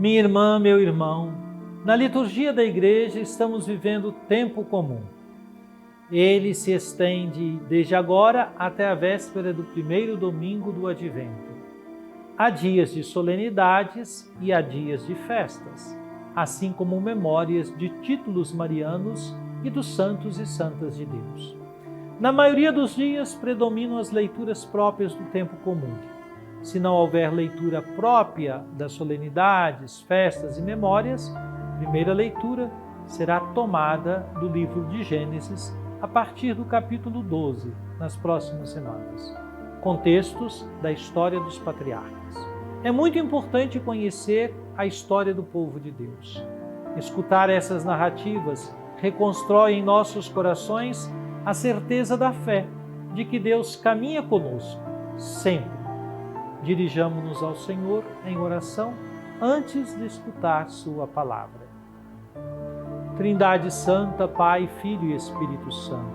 Minha irmã, meu irmão, na liturgia da Igreja estamos vivendo o tempo comum. Ele se estende desde agora até a véspera do primeiro domingo do Advento. Há dias de solenidades e há dias de festas, assim como memórias de títulos marianos e dos santos e santas de Deus. Na maioria dos dias predominam as leituras próprias do tempo comum. Se não houver leitura própria das solenidades, festas e memórias, a primeira leitura será tomada do livro de Gênesis a partir do capítulo 12, nas próximas semanas. Contextos da história dos patriarcas. É muito importante conhecer a história do povo de Deus. Escutar essas narrativas reconstrói em nossos corações a certeza da fé, de que Deus caminha conosco, sempre. Dirijamo-nos ao Senhor em oração antes de escutar sua palavra. Trindade Santa, Pai, Filho e Espírito Santo,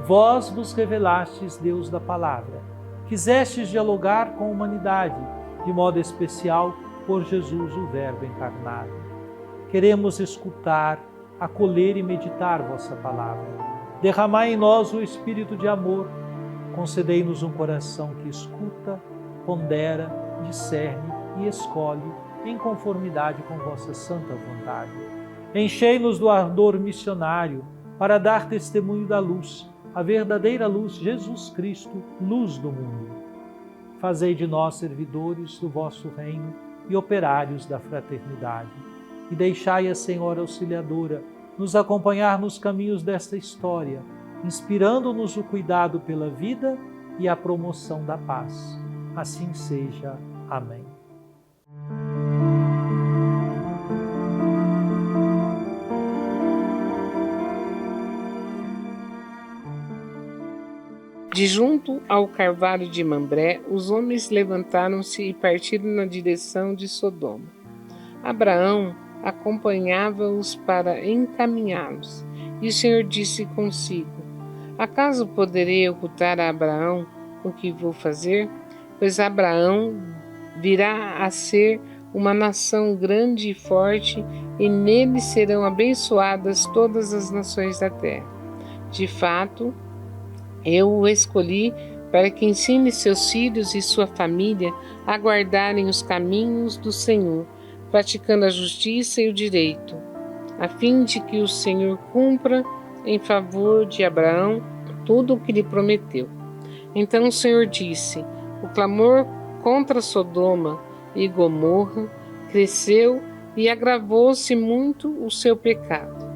vós vos revelastes Deus da palavra, quisestes dialogar com a humanidade, de modo especial por Jesus, o Verbo encarnado. Queremos escutar, acolher e meditar vossa palavra. Derramai em nós o espírito de amor, concedei-nos um coração que escuta, pondera, discerne e escolhe em conformidade com vossa santa vontade. Enchei-nos do ardor missionário para dar testemunho da luz, a verdadeira luz, Jesus Cristo, luz do mundo. Fazei de nós servidores do vosso reino e operários da fraternidade. E deixai a Senhora Auxiliadora nos acompanhar nos caminhos desta história, inspirando-nos o cuidado pela vida e a promoção da paz. Assim seja. Amém. De junto ao carvalho de Mambré, os homens levantaram-se e partiram na direção de Sodoma. Abraão acompanhava-os para encaminhá-los, e o Senhor disse consigo: acaso poderei ocultar a Abraão o que vou fazer? Pois Abraão virá a ser uma nação grande e forte, e nele serão abençoadas todas as nações da terra. De fato, eu o escolhi para que ensine seus filhos e sua família a guardarem os caminhos do Senhor, praticando a justiça e o direito, a fim de que o Senhor cumpra em favor de Abraão tudo o que lhe prometeu. Então o Senhor disse: o clamor contra Sodoma e Gomorra cresceu e agravou-se muito o seu pecado.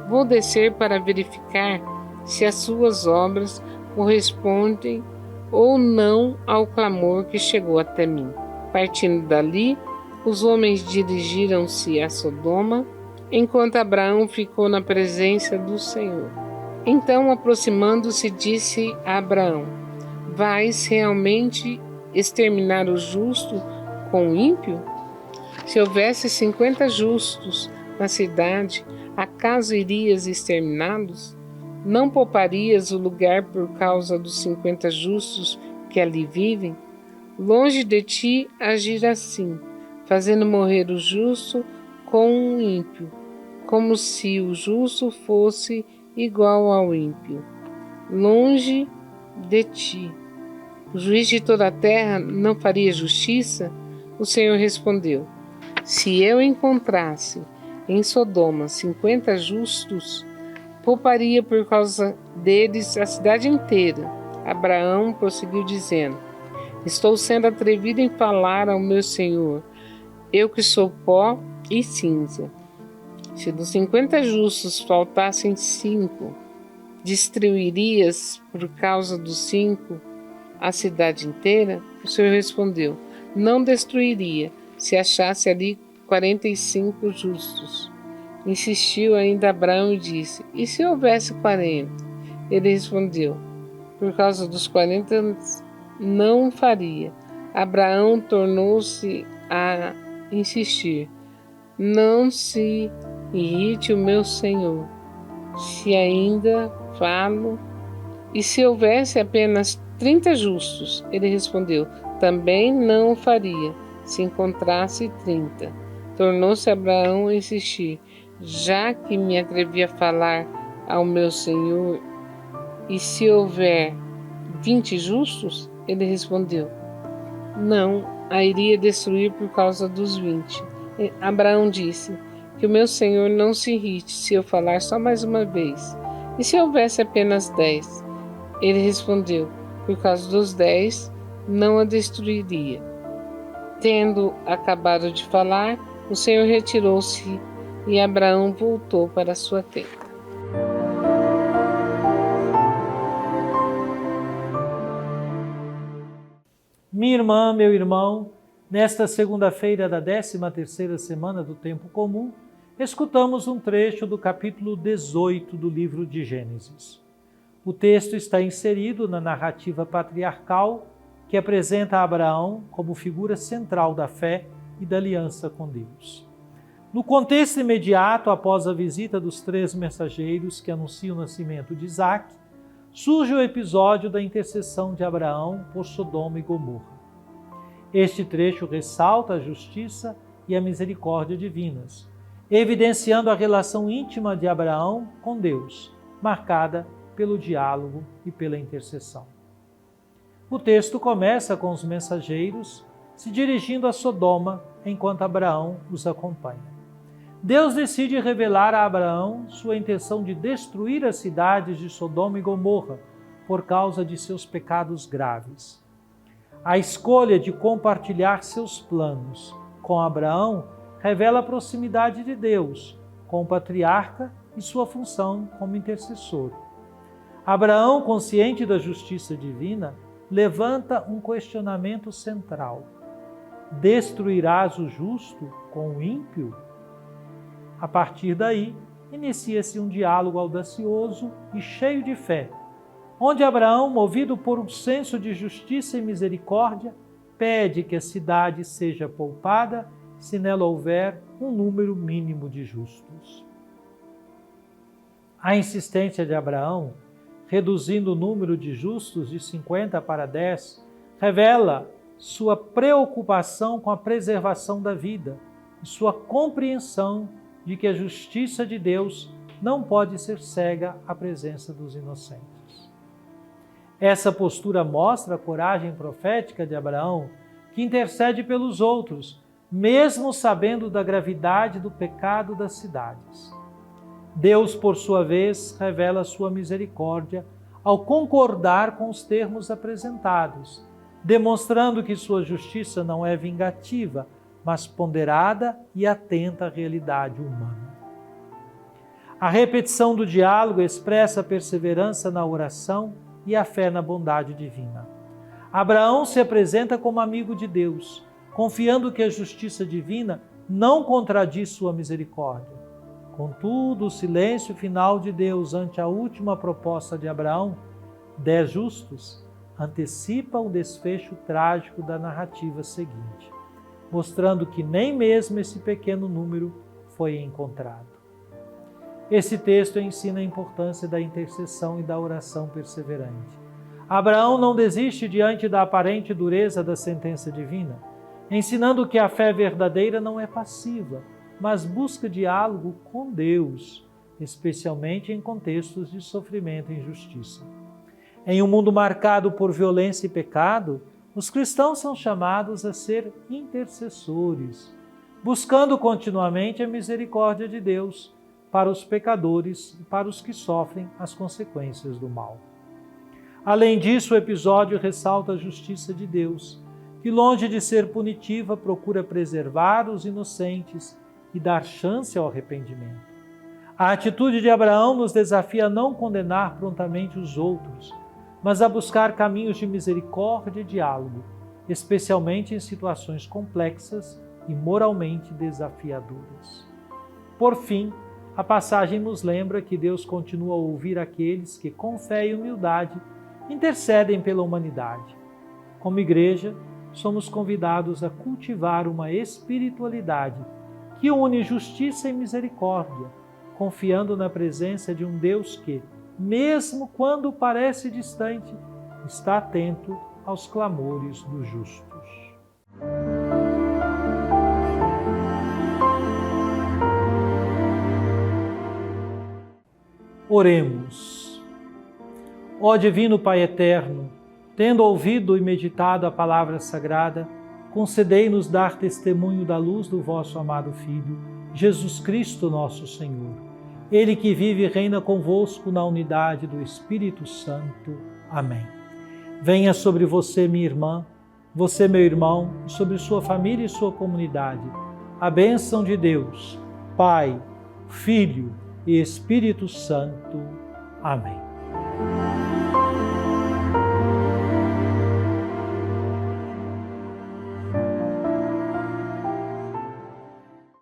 Vou descer para verificar se as suas obras correspondem ou não ao clamor que chegou até mim. Partindo dali, os homens dirigiram-se a Sodoma, enquanto Abraão ficou na presença do Senhor. Então, aproximando-se, disse a Abraão: vais realmente exterminar o justo com o ímpio? Se houvesse 50 justos na cidade, acaso irias exterminá-los? Não pouparias o lugar por causa dos 50 justos que ali vivem? Longe de ti agir assim, fazendo morrer o justo com o ímpio, como se o justo fosse igual ao ímpio. Longe de ti. O juiz de toda a terra não faria justiça? O Senhor respondeu: se eu encontrasse em Sodoma 50 justos, pouparia por causa deles a cidade inteira. Abraão prosseguiu dizendo: estou sendo atrevido em falar ao meu Senhor, eu que sou pó e cinza. Se dos 50 justos faltassem 5, destruirias por causa dos 5 a cidade inteira? O Senhor respondeu: não destruiria, se achasse ali 45 justos. Insistiu ainda Abraão e disse: e se houvesse 40? Ele respondeu: por causa dos 40 não faria. Abraão tornou-se a insistir: não se irrite o meu Senhor, se ainda falo. E se houvesse apenas 30 justos? Ele respondeu: também não o faria, se encontrasse 30. Tornou-se Abraão a insistir: já que me atrevi a falar ao meu senhor, e se houver 20 justos? Ele respondeu: não a iria destruir por causa dos 20. Abraão disse: que o meu senhor não se irrite se eu falar só mais uma vez. E se houvesse apenas 10? Ele respondeu: por causa dos 10, não a destruiria. Tendo acabado de falar, o Senhor retirou-se e Abraão voltou para sua tenda. Minha irmã, meu irmão, nesta segunda-feira da 13ª semana do Tempo Comum, escutamos um trecho do capítulo 18 do livro de Gênesis. O texto está inserido na narrativa patriarcal que apresenta Abraão como figura central da fé e da aliança com Deus. No contexto imediato, após a visita dos 3 mensageiros que anunciam o nascimento de Isaque, surge o episódio da intercessão de Abraão por Sodoma e Gomorra. Este trecho ressalta a justiça e a misericórdia divinas, evidenciando a relação íntima de Abraão com Deus, marcada pelo diálogo e pela intercessão. O texto começa com os mensageiros se dirigindo a Sodoma enquanto Abraão os acompanha. Deus decide revelar a Abraão sua intenção de destruir as cidades de Sodoma e Gomorra por causa de seus pecados graves. A escolha de compartilhar seus planos com Abraão revela a proximidade de Deus com o patriarca e sua função como intercessor. Abraão, consciente da justiça divina, levanta um questionamento central: destruirás o justo com o ímpio? A partir daí, inicia-se um diálogo audacioso e cheio de fé, onde Abraão, movido por um senso de justiça e misericórdia, pede que a cidade seja poupada se nela houver um número mínimo de justos. A insistência de Abraão, reduzindo o número de justos de 50 para 10, revela sua preocupação com a preservação da vida e sua compreensão de que a justiça de Deus não pode ser cega à presença dos inocentes. Essa postura mostra a coragem profética de Abraão, que intercede pelos outros, mesmo sabendo da gravidade do pecado das cidades. Deus, por sua vez, revela sua misericórdia ao concordar com os termos apresentados, demonstrando que sua justiça não é vingativa, mas ponderada e atenta à realidade humana. A repetição do diálogo expressa a perseverança na oração e a fé na bondade divina. Abraão se apresenta como amigo de Deus, confiando que a justiça divina não contradiz sua misericórdia. Contudo, o silêncio final de Deus ante a última proposta de Abraão, 10 justos, antecipa o desfecho trágico da narrativa seguinte, mostrando que nem mesmo esse pequeno número foi encontrado. Esse texto ensina a importância da intercessão e da oração perseverante. Abraão não desiste diante da aparente dureza da sentença divina, ensinando que a fé verdadeira não é passiva, mas busca diálogo com Deus, especialmente em contextos de sofrimento e injustiça. Em um mundo marcado por violência e pecado, os cristãos são chamados a ser intercessores, buscando continuamente a misericórdia de Deus para os pecadores e para os que sofrem as consequências do mal. Além disso, o episódio ressalta a justiça de Deus, que, longe de ser punitiva, procura preservar os inocentes e dar chance ao arrependimento. A atitude de Abraão nos desafia a não condenar prontamente os outros, mas a buscar caminhos de misericórdia e diálogo, especialmente em situações complexas e moralmente desafiadoras. Por fim, a passagem nos lembra que Deus continua a ouvir aqueles que, com fé e humildade, intercedem pela humanidade. Como igreja, somos convidados a cultivar uma espiritualidade que une justiça e misericórdia, confiando na presença de um Deus que, mesmo quando parece distante, está atento aos clamores dos justos. Oremos. Ó Divino Pai Eterno, tendo ouvido e meditado a palavra sagrada, concedei-nos dar testemunho da luz do vosso amado Filho, Jesus Cristo nosso Senhor. Ele que vive e reina convosco na unidade do Espírito Santo. Amém. Venha sobre você, minha irmã, você, meu irmão, sobre sua família e sua comunidade, a bênção de Deus, Pai, Filho e Espírito Santo. Amém.